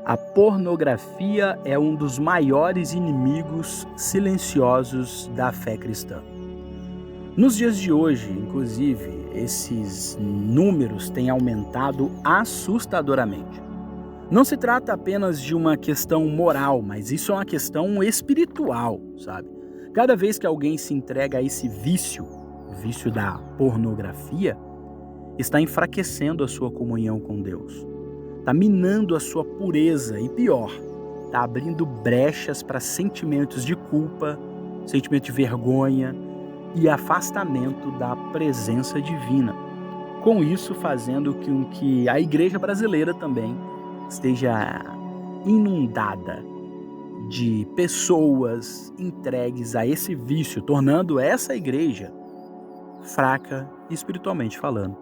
A pornografia é um dos maiores inimigos silenciosos da fé cristã. Nos dias de hoje, inclusive, esses números têm aumentado assustadoramente. Não se trata apenas de uma questão moral, mas isso é uma questão espiritual, sabe? Cada vez que alguém se entrega a esse vício, o vício da pornografia, está enfraquecendo a sua comunhão com Deus. Está minando a sua pureza e pior, está abrindo brechas para sentimentos de culpa, sentimento de vergonha e afastamento da presença divina. Com isso, fazendo com que a igreja brasileira também esteja inundada de pessoas entregues a esse vício, tornando essa igreja fraca espiritualmente falando.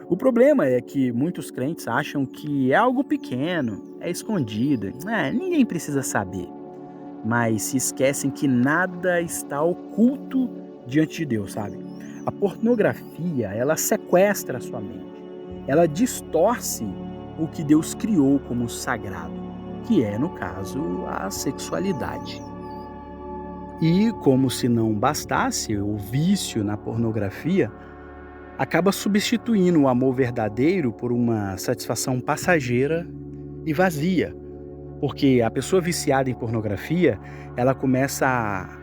O problema é que muitos crentes acham que é algo pequeno, é escondido, ninguém precisa saber. Mas se esquecem que nada está oculto diante de Deus, sabe? A pornografia, ela sequestra a sua mente. Ela distorce o que Deus criou como sagrado, que é, no caso, a sexualidade. E como se não bastasse, o vício na pornografia acaba substituindo o amor verdadeiro por uma satisfação passageira e vazia. Porque a pessoa viciada em pornografia, ela começa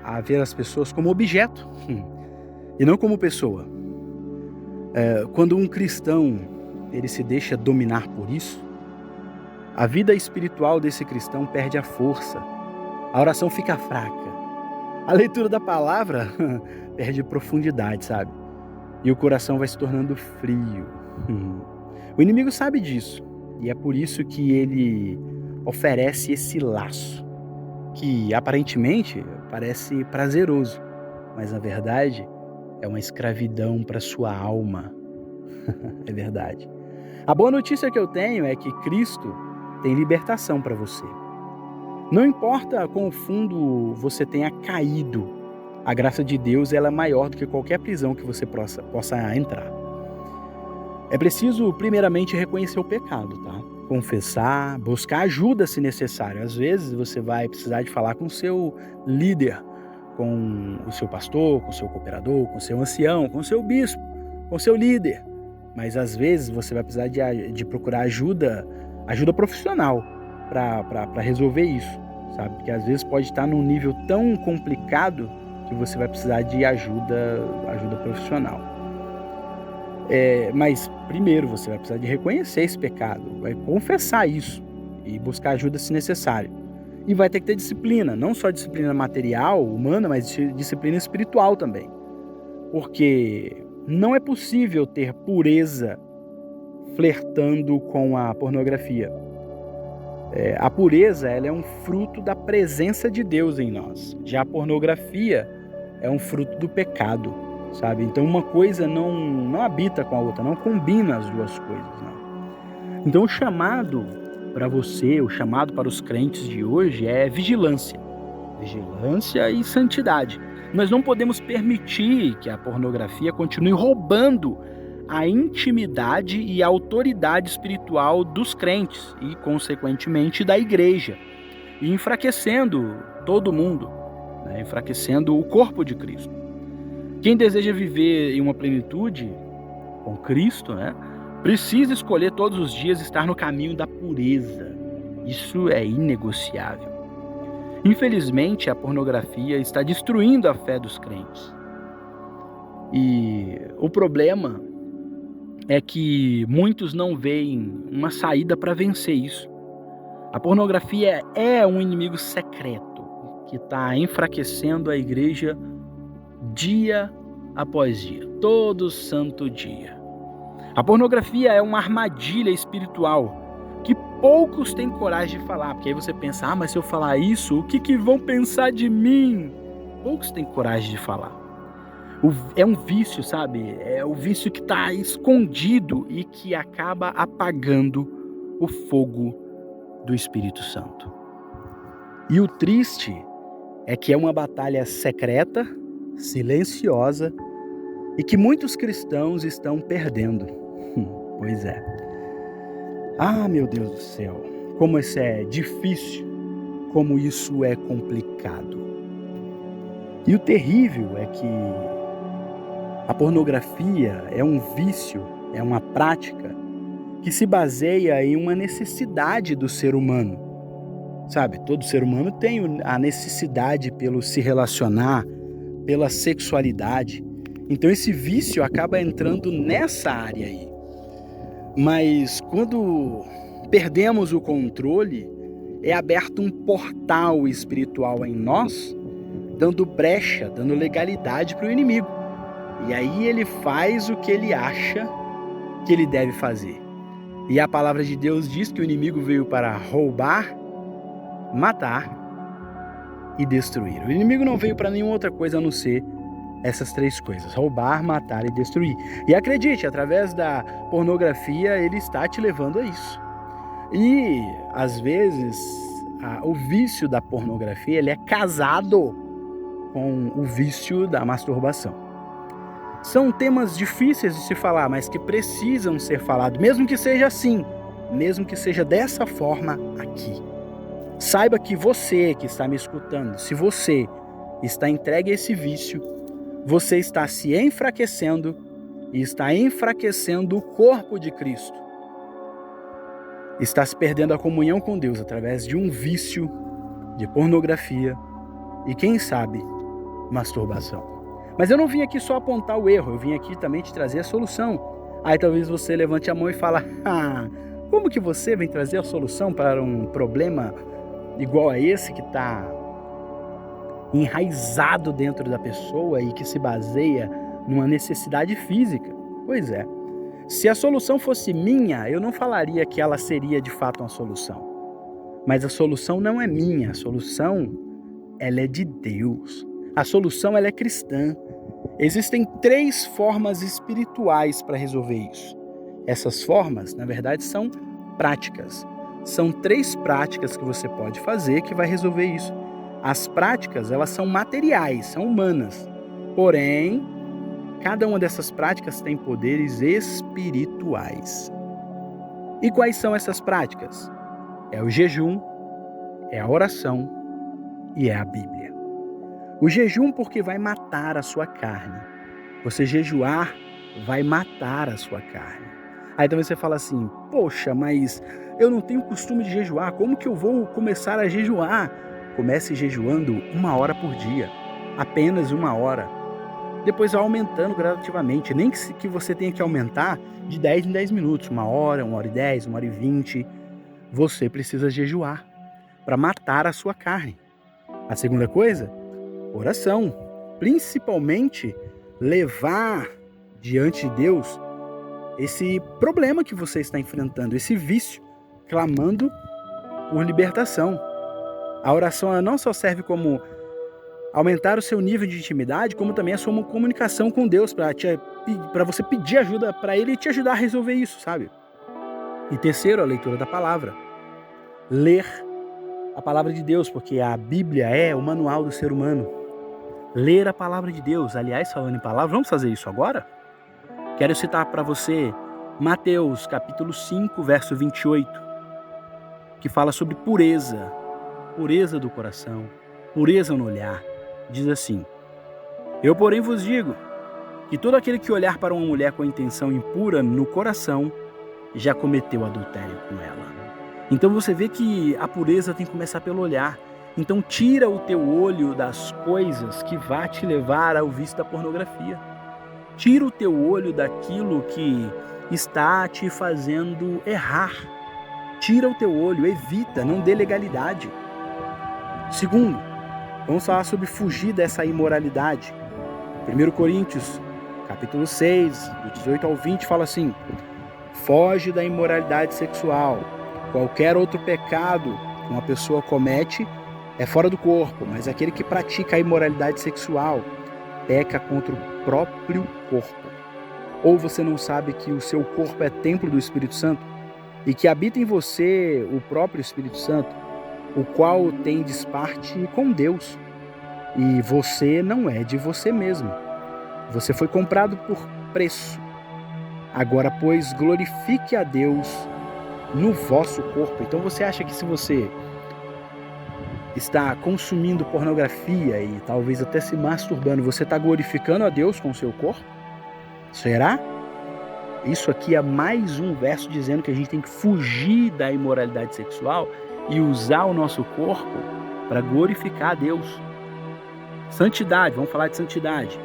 a ver as pessoas como objeto e não como pessoa. Quando um cristão ele se deixa dominar por isso, a vida espiritual desse cristão perde a força, a oração fica fraca, a leitura da palavra perde profundidade, sabe? E o coração vai se tornando frio. O inimigo sabe disso. E é por isso que ele oferece esse laço, que aparentemente parece prazeroso, mas na verdade é uma escravidão para sua alma. É verdade. A boa notícia que eu tenho é que Cristo tem libertação para você. Não importa quão fundo você tenha caído, a graça de Deus ela é maior do que qualquer prisão que você possa entrar. É preciso primeiramente reconhecer o pecado, tá? Confessar, buscar ajuda se necessário. Às vezes você vai precisar de falar com o seu líder, com o seu pastor, com o seu cooperador, com o seu ancião, com o seu bispo, com o seu líder. Mas às vezes você vai precisar de procurar ajuda profissional para resolver isso, sabe? Porque às vezes pode estar num nível tão complicado que você vai precisar de ajuda profissional. Mas primeiro você vai precisar de reconhecer esse pecado, vai confessar isso e buscar ajuda se necessário. E vai ter que ter disciplina, não só disciplina material, humana, mas disciplina espiritual também. Porque não é possível ter pureza flertando com a pornografia. A pureza ela é um fruto da presença de Deus em nós. Já a pornografia é um fruto do pecado, sabe? Então uma coisa não habita com a outra, não combina as duas coisas. Não. Então o chamado para você, o chamado para os crentes de hoje é vigilância. Vigilância e santidade. Nós não podemos permitir que a pornografia continue roubando a intimidade e a autoridade espiritual dos crentes e, consequentemente, da igreja, e enfraquecendo todo mundo, né? Enfraquecendo o corpo de Cristo. Quem deseja viver em uma plenitude com Cristo, né, precisa escolher todos os dias estar no caminho da pureza. Isso é inegociável. Infelizmente, a pornografia está destruindo a fé dos crentes. E o problema é que muitos não veem uma saída para vencer isso. A pornografia é um inimigo secreto que está enfraquecendo a igreja dia após dia, todo santo dia. A pornografia é uma armadilha espiritual que poucos têm coragem de falar, porque aí você pensa, mas se eu falar isso, o que vão pensar de mim? Poucos têm coragem de falar. É um vício, sabe? É o vício que está escondido e que acaba apagando o fogo do Espírito Santo. E o triste é que é uma batalha secreta, silenciosa e que muitos cristãos estão perdendo. Pois é. Meu Deus do céu. como isso é difícil, como isso é complicado. E o terrível é que a pornografia é um vício, é uma prática que se baseia em uma necessidade do ser humano. Sabe, todo ser humano tem a necessidade pelo se relacionar, pela sexualidade. Então esse vício acaba entrando nessa área aí. Mas quando perdemos o controle, é aberto um portal espiritual em nós, dando brecha, dando legalidade para o inimigo. E aí ele faz o que ele acha que ele deve fazer. E a palavra de Deus diz que o inimigo veio para roubar, matar e destruir. O inimigo não veio para nenhuma outra coisa a não ser essas três coisas: roubar, matar e destruir. E acredite, através da pornografia ele está te levando a isso. E às vezes o vício da pornografia ele é casado com o vício da masturbação. São temas difíceis de se falar, mas que precisam ser falados, mesmo que seja assim, mesmo que seja dessa forma aqui. Saiba que você que está me escutando, se você está entregue a esse vício, você está se enfraquecendo e está enfraquecendo o corpo de Cristo. Está se perdendo a comunhão com Deus através de um vício de pornografia e, quem sabe, masturbação. Mas eu não vim aqui só apontar o erro, eu vim aqui também te trazer a solução. Aí talvez você levante a mão e fale: como que você vem trazer a solução para um problema igual a esse que está enraizado dentro da pessoa e que se baseia numa necessidade física? Pois é. Se a solução fosse minha, eu não falaria que ela seria de fato uma solução. Mas a solução não é minha, a solução ela é de Deus. A solução ela é cristã. Existem 3 formas espirituais para resolver isso. Essas formas, na verdade, são práticas. São 3 práticas que você pode fazer que vai resolver isso. As práticas, elas são materiais, são humanas. Porém, cada uma dessas práticas tem poderes espirituais. E quais são essas práticas? É o jejum, é a oração e é a Bíblia. O jejum porque vai matar a sua carne. Você jejuar vai matar a sua carne. Aí também você fala assim: poxa, mas eu não tenho costume de jejuar, como que eu vou começar a jejuar? Comece jejuando 1 hora por dia, apenas 1 hora. Depois vai aumentando gradativamente, nem que você tenha que aumentar de 10 em 10 minutos, 1 hora, 1 hora e 10, 1 hora e 20. Você precisa jejuar para matar a sua carne. A segunda coisa, oração. Principalmente levar diante de Deus esse problema que você está enfrentando, esse vício, clamando por libertação. A oração ela não só serve como aumentar o seu nível de intimidade, como também a sua comunicação com Deus, para você pedir ajuda para Ele te ajudar a resolver isso, sabe? E terceiro, a leitura da palavra. Ler a palavra de Deus, porque a Bíblia é o manual do ser humano. Ler a palavra de Deus. Aliás, falando em palavra, vamos fazer isso agora? Quero citar para você Mateus capítulo 5, verso 28, que fala sobre pureza. Pureza do coração, pureza no olhar. Diz assim: eu, porém, vos digo que todo aquele que olhar para uma mulher com intenção impura no coração, já cometeu adultério com ela. Então você vê que a pureza tem que começar pelo olhar. Então tira o teu olho das coisas que vai te levar ao vício da pornografia. Tira o teu olho daquilo que está te fazendo errar. Tira o teu olho, evita, não dê legalidade. Segundo, vamos falar sobre fugir dessa imoralidade. 1 Coríntios, capítulo 6, do 18 ao 20, fala assim: foge da imoralidade sexual. Qualquer outro pecado que uma pessoa comete é fora do corpo, mas aquele que pratica a imoralidade sexual peca contra o próprio corpo. Ou você não sabe que o seu corpo é templo do Espírito Santo e que habita em você o próprio Espírito Santo, o qual tendes parte com Deus, e você não é de você mesmo. Você foi comprado por preço. Agora, pois, glorifique a Deus no vosso corpo. Então você acha que se você está consumindo pornografia e talvez até se masturbando, você está glorificando a Deus com o seu corpo? Será? Isso aqui é mais um verso dizendo que a gente tem que fugir da imoralidade sexual e usar o nosso corpo para glorificar a Deus. Santidade, vamos falar de santidade.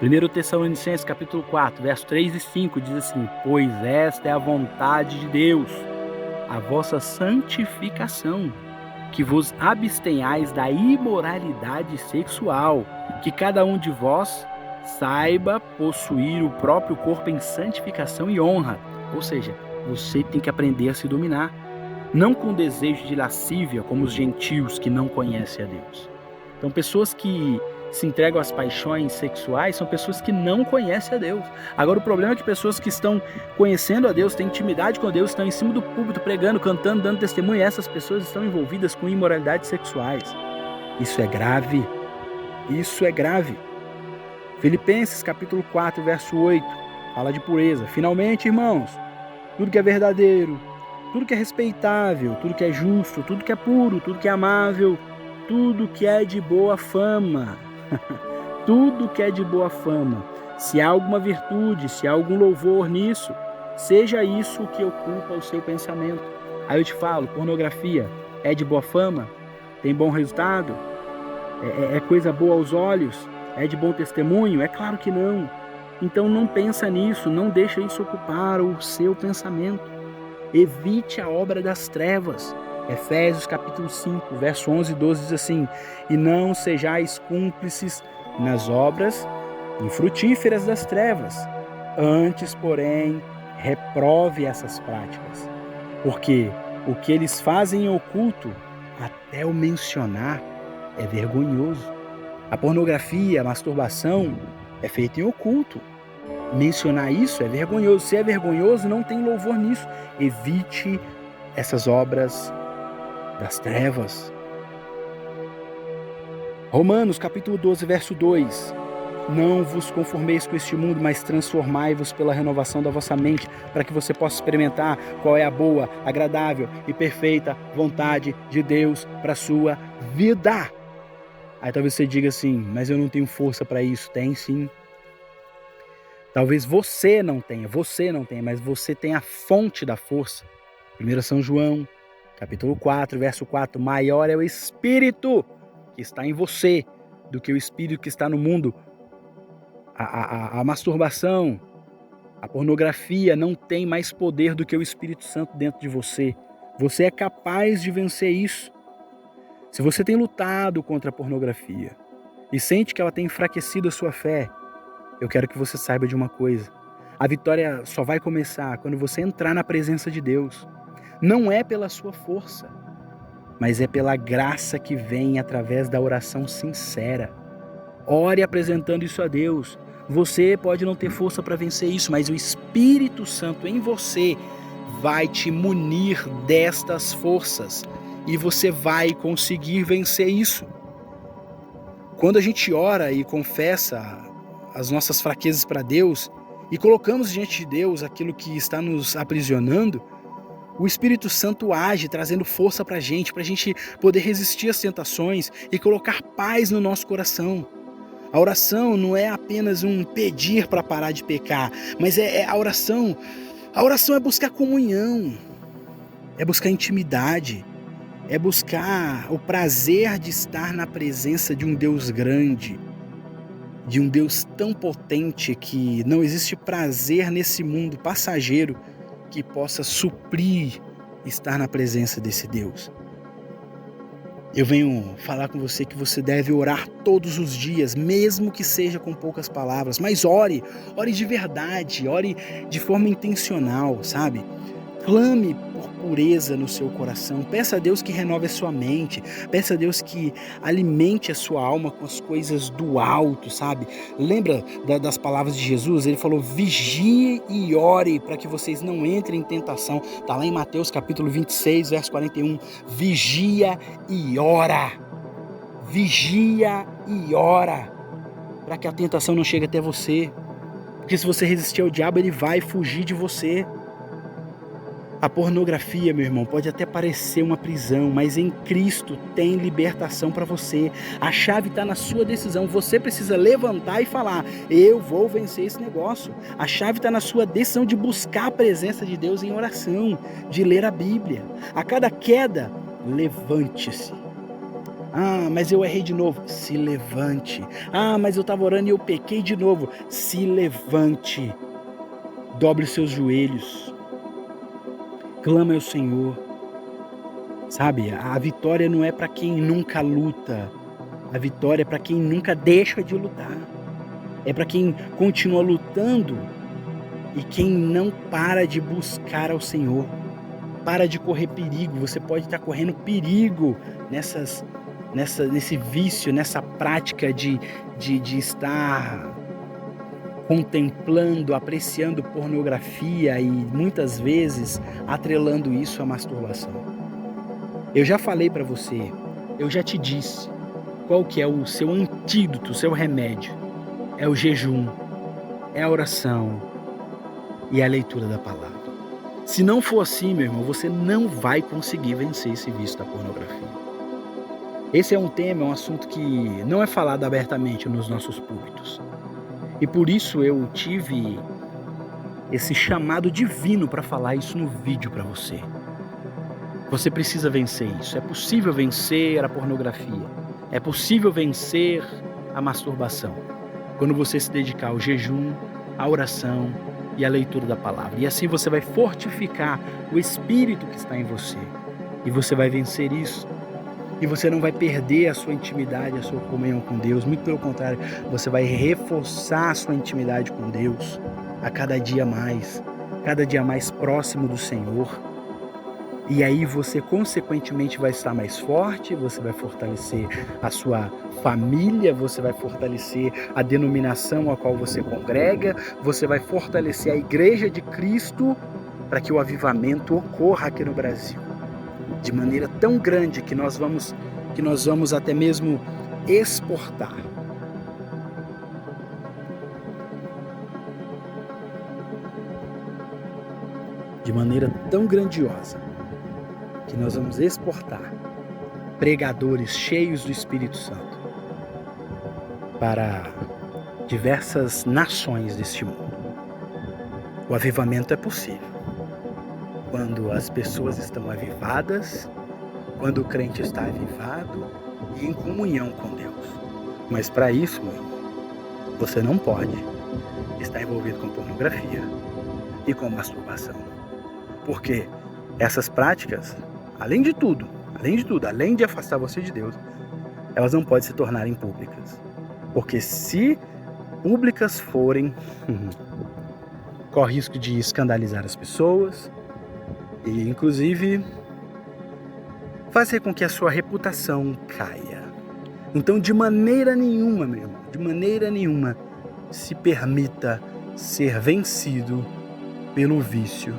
1 Tessalonicenses capítulo 4, verso 3 e 5 diz assim: pois esta é a vontade de Deus, a vossa santificação, que vos abstenhais da imoralidade sexual, que cada um de vós saiba possuir o próprio corpo em santificação e honra. Ou seja, você tem que aprender a se dominar, não com desejo de lascívia como os gentios que não conhecem a Deus. Então, pessoas que se entregam às paixões sexuais são pessoas que não conhecem a Deus. Agora, o problema é que pessoas que estão conhecendo a Deus, têm intimidade com Deus, estão em cima do púlpito pregando, cantando, dando testemunho, e essas pessoas estão envolvidas com imoralidades sexuais. Isso é grave. Isso é grave. Filipenses capítulo 4, verso 8, fala de pureza. Finalmente, irmãos, tudo que é verdadeiro, tudo que é respeitável, tudo que é justo, tudo que é puro, tudo que é amável, tudo que é de boa fama, tudo que é de boa fama, se há alguma virtude, se há algum louvor nisso, seja isso o que ocupa o seu pensamento. Aí eu te falo, pornografia é de boa fama? Tem bom resultado? É coisa boa aos olhos? É de bom testemunho? É claro que não. Então não pensa nisso, não deixa isso ocupar o seu pensamento. Evite a obra das trevas. Efésios capítulo 5, verso 11 e 12 diz assim: e não sejais cúmplices nas obras infrutíferas das trevas, antes, porém, reprove essas práticas, porque o que eles fazem em oculto, até o mencionar, é vergonhoso. A pornografia, a masturbação é feita em oculto. Mencionar isso é vergonhoso. Se é vergonhoso, não tem louvor nisso. Evite essas obras das trevas. Romanos capítulo 12, verso 2. Não vos conformeis com este mundo, mas transformai-vos pela renovação da vossa mente, para que você possa experimentar qual é a boa, agradável e perfeita vontade de Deus para a sua vida. Aí talvez você diga assim, mas eu não tenho força para isso. Tem sim. Talvez você não tenha, mas você tem a fonte da força. 1 São João, capítulo 4, verso 4. Maior é o Espírito que está em você do que o Espírito que está no mundo. A masturbação, a pornografia não tem mais poder do que o Espírito Santo dentro de você. Você é capaz de vencer isso. Se você tem lutado contra a pornografia e sente que ela tem enfraquecido a sua fé, eu quero que você saiba de uma coisa. A vitória só vai começar quando você entrar na presença de Deus. Não é pela sua força, mas é pela graça que vem através da oração sincera. Ore apresentando isso a Deus. Você pode não ter força para vencer isso, mas o Espírito Santo em você vai te munir destas forças. E você vai conseguir vencer isso. Quando a gente ora e confessa as nossas fraquezas para Deus e colocamos diante de Deus aquilo que está nos aprisionando, o Espírito Santo age trazendo força para a gente poder resistir às tentações e colocar paz no nosso coração. A oração não é apenas um pedir para parar de pecar, mas a oração. A oração é buscar comunhão, é buscar intimidade, é buscar o prazer de estar na presença de um Deus grande, de um Deus tão potente que não existe prazer nesse mundo passageiro que possa suprir estar na presença desse Deus. Eu venho falar com você que você deve orar todos os dias, mesmo que seja com poucas palavras, mas ore de verdade, ore de forma intencional, sabe? Clame por pureza no seu coração, peça a Deus que renove a sua mente, peça a Deus que alimente a sua alma com as coisas do alto, sabe? Lembra das palavras de Jesus? Ele falou, vigie e ore para que vocês não entrem em tentação. Está lá em Mateus capítulo 26, verso 41, vigia e ora, para que a tentação não chegue até você, porque se você resistir ao diabo, ele vai fugir de você. A pornografia, meu irmão, pode até parecer uma prisão, mas em Cristo tem libertação para você. A chave está na sua decisão. Você precisa levantar e falar: eu vou vencer esse negócio. A chave está na sua decisão de buscar a presença de Deus em oração, de ler a Bíblia. A cada queda, levante-se. Ah, mas eu errei de novo. Se levante. Ah, mas eu estava orando e eu pequei de novo. Se levante. Dobre os seus joelhos. Clama ao Senhor. Sabe, a vitória não é para quem nunca luta. A vitória é para quem nunca deixa de lutar. É para quem continua lutando e quem não para de buscar ao Senhor. Para de correr perigo. Você pode estar correndo perigo nesse vício, nessa prática de estar contemplando, apreciando pornografia e muitas vezes atrelando isso à masturbação. Eu já falei para você, eu já te disse qual que é o seu antídoto, o seu remédio. É o jejum, é a oração e a leitura da palavra. Se não for assim, meu irmão, você não vai conseguir vencer esse vício da pornografia. Esse é um tema, é um assunto que não é falado abertamente nos nossos púlpitos. E por isso eu tive esse chamado divino para falar isso no vídeo para você. Você precisa vencer isso. É possível vencer a pornografia. É possível vencer a masturbação. Quando você se dedicar ao jejum, à oração e à leitura da palavra. E assim você vai fortificar o espírito que está em você. E você vai vencer isso. E você não vai perder a sua intimidade, a sua comunhão com Deus. Muito pelo contrário, você vai reforçar a sua intimidade com Deus a cada dia mais próximo do Senhor. E aí você consequentemente vai estar mais forte, você vai fortalecer a sua família, você vai fortalecer a denominação a qual você congrega, você vai fortalecer a Igreja de Cristo para que o avivamento ocorra aqui no Brasil. De maneira tão grande que nós vamos até mesmo exportar. De maneira tão grandiosa que nós vamos exportar pregadores cheios do Espírito Santo para diversas nações deste mundo. O avivamento é possível quando as pessoas estão avivadas, quando o crente está avivado e em comunhão com Deus. Mas para isso, meu irmão, você não pode estar envolvido com pornografia e com masturbação. Porque essas práticas, além de tudo, além de afastar você de Deus, elas não podem se tornarem públicas. Porque se públicas forem, corre risco de escandalizar as pessoas, e inclusive fazer com que a sua reputação caia. Então, de maneira nenhuma, meu irmão, de maneira nenhuma, se permita ser vencido pelo vício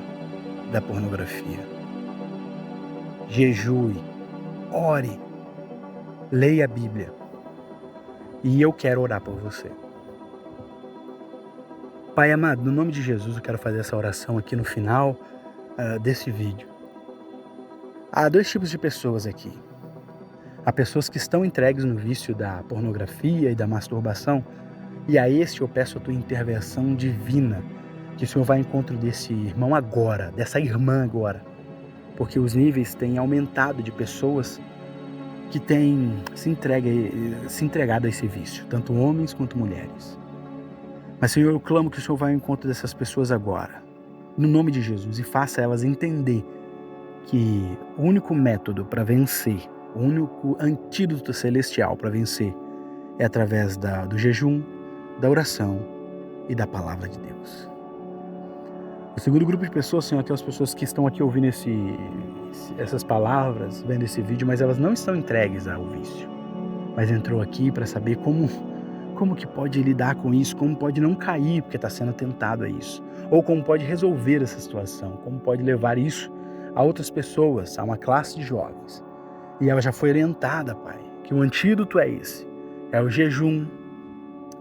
da pornografia. Jejue, ore, leia a Bíblia. E eu quero orar por você. Pai amado, no nome de Jesus, eu quero fazer essa oração aqui no final desse vídeo. Há dois tipos de pessoas aqui. Há pessoas que estão entregues no vício da pornografia e da masturbação, e a este eu peço a tua intervenção divina, que o Senhor vá ao encontro desse irmão agora, dessa irmã agora, porque os níveis têm aumentado de pessoas que têm se entregado a esse vício, tanto homens quanto mulheres. Mas, Senhor, eu clamo que o Senhor vá ao encontro dessas pessoas agora, no nome de Jesus, e faça elas entender que o único método para vencer, o único antídoto celestial para vencer é através do jejum, da oração e da palavra de Deus. O segundo grupo de pessoas são aquelas pessoas que estão aqui ouvindo essas palavras, vendo esse vídeo, mas elas não estão entregues ao vício. Mas entrou aqui para saber como que pode lidar com isso, como pode não cair porque está sendo tentado a isso. Ou como pode resolver essa situação, como pode levar isso a outras pessoas, a uma classe de jovens. E ela já foi orientada, Pai, que o antídoto é esse. É o jejum,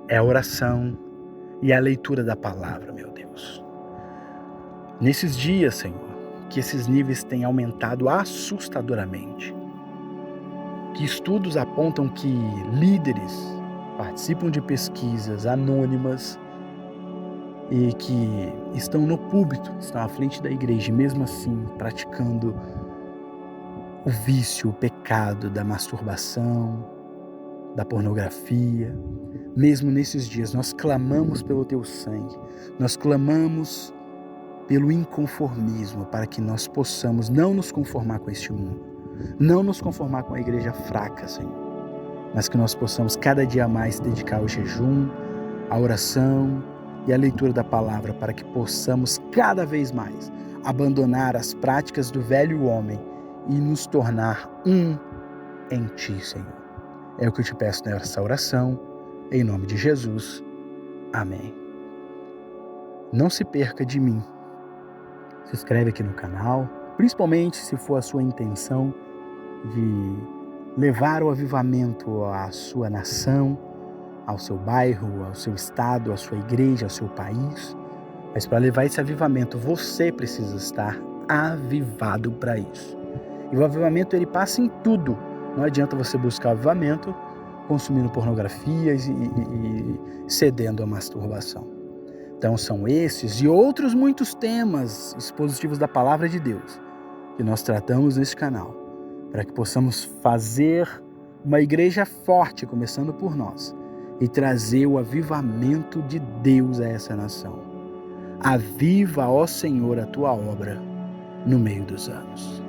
é a oração e a leitura da palavra, meu Deus. Nesses dias, Senhor, que esses níveis têm aumentado assustadoramente. Que estudos apontam que líderes participam de pesquisas anônimas e que estão no púlpito, estão à frente da igreja e mesmo assim praticando o vício, o pecado da masturbação, da pornografia. Mesmo nesses dias nós clamamos pelo teu sangue, nós clamamos pelo inconformismo, para que nós possamos não nos conformar com este mundo, não nos conformar com a igreja fraca, Senhor, mas que nós possamos cada dia mais dedicar ao jejum, à oração e à leitura da palavra, para que possamos cada vez mais abandonar as práticas do velho homem e nos tornar um em Ti, Senhor. É o que eu te peço nessa oração, em nome de Jesus. Amém. Não se perca de mim. Se inscreve aqui no canal, principalmente se for a sua intenção de levar o avivamento à sua nação, ao seu bairro, ao seu estado, à sua igreja, ao seu país. Mas para levar esse avivamento, você precisa estar avivado para isso. E o avivamento, ele passa em tudo. Não adianta você buscar avivamento consumindo pornografias e cedendo à masturbação. Então são esses e outros muitos temas expositivos da Palavra de Deus que nós tratamos nesse canal, para que possamos fazer uma igreja forte, começando por nós, e trazer o avivamento de Deus a essa nação. Aviva, ó Senhor, a tua obra no meio dos anos.